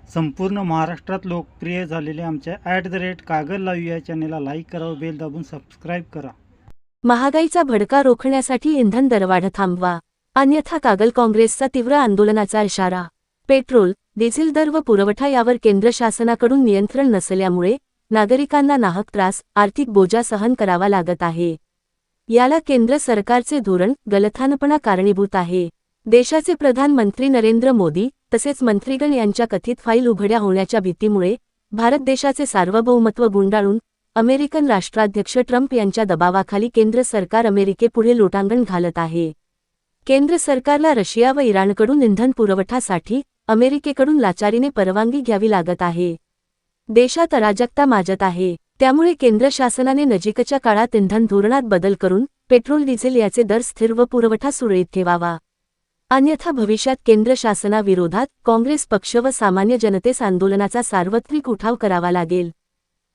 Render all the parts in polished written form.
संपूर्ण महाराष्ट्रात लोकप्रिय झालेल्या आमच्या @कागल लाईव्ह या चॅनेलला लाईक करा व बेल दाबून सबस्क्राईब करा। महागाईचा भडका रोखण्यासाठी इंधन दरवाढ थांबवा, अन्यथा कागल काँग्रेसचा तीव्र आंदोलनाचा इशारा। पेट्रोल, डिझेल दर व पुरवठा यावर केंद्र शासनाकडून नियंत्रण नसल्यामुळे नागरिकांना नाहक त्रास, आर्थिक बोजा सहन करावा लागत आहे। याला केंद्र सरकारचे धोरण, गलथानपणा कारणीभूत आहे। देशाचे प्रधानमंत्री नरेंद्र मोदी तसेच मंत्रीगण यांच्या कथित फाईल उघड्या होण्याच्या भीतीमुळे भारत देशाचे सार्वभौमत्व गुंडाळून अमेरिकन राष्ट्राध्यक्ष ट्रम्प यांच्या दबावाखाली केंद्र सरकार अमेरिकेपुढे लोटांगण घालत आहे। केंद्र सरकारला रशिया व इराणकडून इंधन पुरवठासाठी अमेरिकेकडून लाचारीने परवानगी घ्यावी लागत आहे। देशात अराजकता माजत आहे, त्यामुळे केंद्र शासनाने नजीकच्या काळात इंधन धोरणात बदल करून पेट्रोल डिझेल याचे दर स्थिर व पुरवठा सुरळीत ठेवावा, अन्यथा भविष्यात केंद्र शासनाविरोधात काँग्रेस पक्ष व सामान्य जनतेस आंदोलनाचा सार्वत्रिक उठाव करावा लागेल,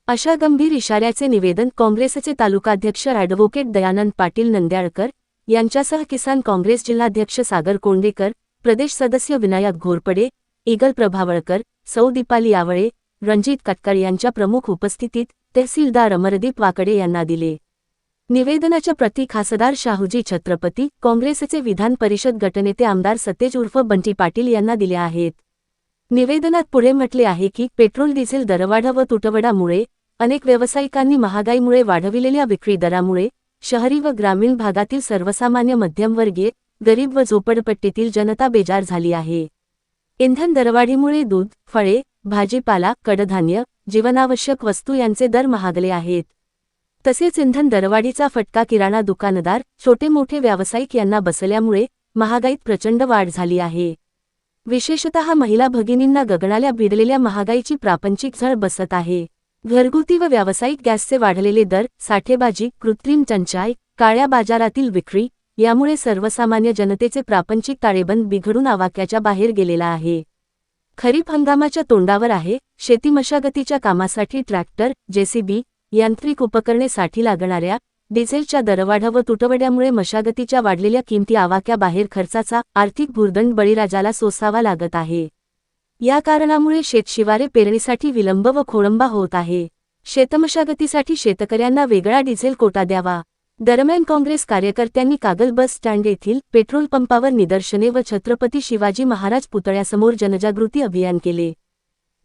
अशा गंभीर इशाऱ्याचे निवेदन काँग्रेसचे तालुकाध्यक्ष ॲडव्होकेट दयानंद पाटील नंद्याळकर यांच्यासह किसान काँग्रेस जिल्हाध्यक्ष सागर कोंडेकर, प्रदेश सदस्य विनायक घोरपडे, इगल प्रभावळकर, सौ दीपाली यावळे, रणजित कटकाळ यांच्या प्रमुख उपस्थितीत तहसीलदार अमरदीप वाकडे यांना दिले। निवेदनाच्या प्रती खासदार शाहूजी छत्रपती, काँग्रेसचे विधान परिषद गटनेते आमदार सतेज उर्फ बंटी पाटील यांना दिल्या आहेत। निवेदनात पुढे म्हटले आहे की पेट्रोल डिझेल दरवाढ व तुटवड्यामुळे अनेक व्यावसायिकांनी महागाईमुळे वाढविलेल्या विक्री दरामुळे शहरी व ग्रामीण भागातील सर्वसामान्य मध्यमवर्गीय, गरीब व झोपडपट्टीतील जनता बेजार झाली आहे। इंधन दरवाढीमुळे दूध, फळे, भाजीपाला, कडधान्य, जीवनावश्यक वस्तू यांचे दर महागले आहेत। तसेच इंधन दरवाढीचा फटका किराणा दुकानदार, छोटे मोठे व्यावसायिक यांना बसल्यामुळे महागाईत प्रचंड वाढ झाली आहे। विशेषतः महिला भगिनींना गगनाला भिडलेल्या महागाईची प्रापंचिक झळ बसत आहे। घरगुती व व्यावसायिक गॅसचे वाढलेले दर, साठेबाजी, कृत्रिम टंचाई, काळ्या बाजारातील विक्री यामुळे सर्वसामान्य जनतेचे प्रापंचिक ताळेबंद बिघडून आवाक्याच्या बाहेर गेलेला आहे। खरीप हंगामाच्या तोंडावर आहे। शेती मशागतीच्या कामासाठी ट्रॅक्टर, जेसीबी, यांत्रिक उपकरणे साठी लागणाऱ्या डिझेलच्या दरवाढ व तुटवड्यामुळे मशागतीच्या वाढलेल्या किमती आवाक्या बाहेर खर्चाचा आर्थिक भुर्दंड बळीराजाला सोसावा लागत आहे। या कारणामुळे शेतशिवारे पेरणीसाठी विलंब व खोळंबा होत आहे। शेतमशागतीसाठी शेतकऱ्यांना वेगळा डिझेल कोटा द्यावा। दरम्यान काँग्रेस कार्यकर्त्यांनी कागल बस स्टँड येथील पेट्रोल पंपावर निदर्शने व छत्रपती शिवाजी महाराज पुतळ्यासमोर जनजागृती अभियान केले।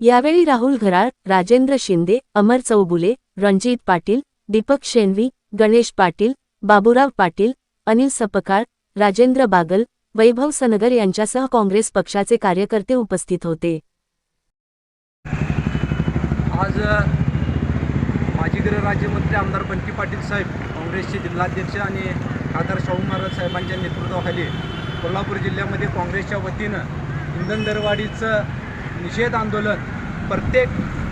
यावेळी राहुल घराळ, राजेंद्र शिंदे, अमर चौगुले, रणजित पाटील, दीपक शेणवी, गणेश पाटील, बाबूराव पाटील, अनिल सपकाळ, राजेंद्र बागल, वैभव सनगर यांच्यासह काँग्रेस पक्षाचे कार्यकर्ते उपस्थित होते। आज माजी गृहराज्यमंत्री आमदार बंटी पाटील साहेब, काँग्रेसचे जिल्हाध्यक्ष आणि खासदार शाहू महाराज साहेबांच्या नेतृत्वाखाली कोल्हापूर जिल्ह्यामध्ये काँग्रेसच्या वतीनं इंधन दरवाढीचं निषेध आंदोलन प्रत्येक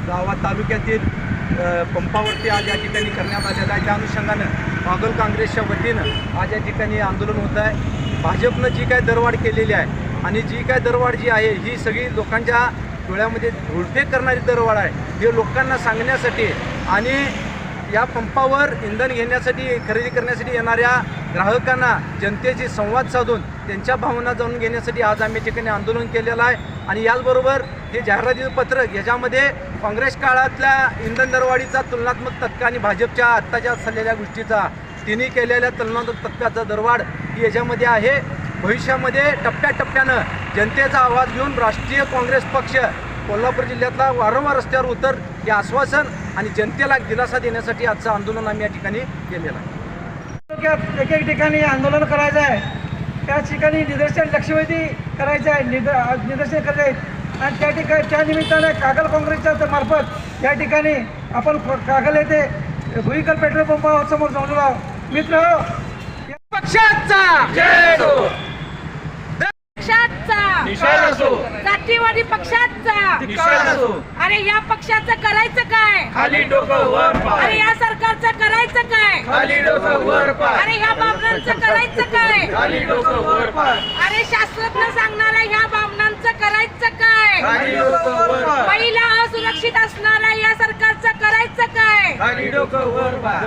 गावात तालुक्यातील पंपावरती आज या ठिकाणी करण्यात आलेलं आहे। त्या अनुषंगानं कागल काँग्रेसच्या वतीनं आज या ठिकाणी आंदोलन होत आहे। भाजपनं जी काय दरवाढ केलेली आहे आणि जी काय दरवाढ जी आहे ही सगळी लोकांच्या डोळ्यामध्ये धुळफेक करणारी दरवाढ आहे, हे लोकांना सांगण्यासाठी आणि या पंपावर इंधन घेण्यासाठी, खरेदी करण्यासाठी येणाऱ्या ग्राहकांना जनतेशी संवाद साधून त्यांच्या भावना जाणून घेण्यासाठी आज आम्ही ठिकाणी आंदोलन केलेलं आहे। आणि याचबरोबर हे जाहिरातीचं पत्रक याच्यामध्ये काँग्रेस काळातल्या इंधन दरवाढीचा तुलनात्मक तक्का आणि भाजपच्या आत्ताच्या चाललेल्या गोष्टीचा, तिन्ही केलेल्या तुलनात्मक तक्क्याचा दरवाढ ही याच्यामध्ये आहे। भविष्यामध्ये टप्प्याटप्प्यानं जनतेचा आवाज घेऊन राष्ट्रीय काँग्रेस पक्ष कोल्हापूर जिल्ह्यातला वारंवार रस्त्यावर उतर हे आश्वासन आणि जनतेला दिलासा देण्यासाठी आजचं आंदोलन आम्ही या ठिकाणी केलेलं आहे। एक एक ठिकाणी आंदोलन करायचं आहे, त्या ठिकाणी निदर्शन लक्षवेधी करायचं आहे, निदर्शन करायचं आहे। आणि त्या ठिकाणी त्या निमित्तानं कागल काँग्रेसच्या मार्फत या ठिकाणी आपण कागल येथे भुईकर पेट्रोल पंपासमोर जमलो आहोत। मित्र पक्षाचा जय हो, पक्षाचा निषेध असो, जातीवादी पक्षाचा निषेध असो, अरे या पक्षाचं करायचं काय? खाली डोकं वर पाय, अरे या सरकारचं करायचं काय? खाली डोकं वर पाय, अरे ह्या बामणांचं करायचं काय? खाली डोकं वर पाय, अरे शास्त्रज्ञ सांगणाऱ्या ह्या बामणांचं करायचं काय? खाली डोकं वर पाय, महिला असुरक्षित असणाऱ्या या सरकारचं करायचं काय? खाली डोकं वर पाय।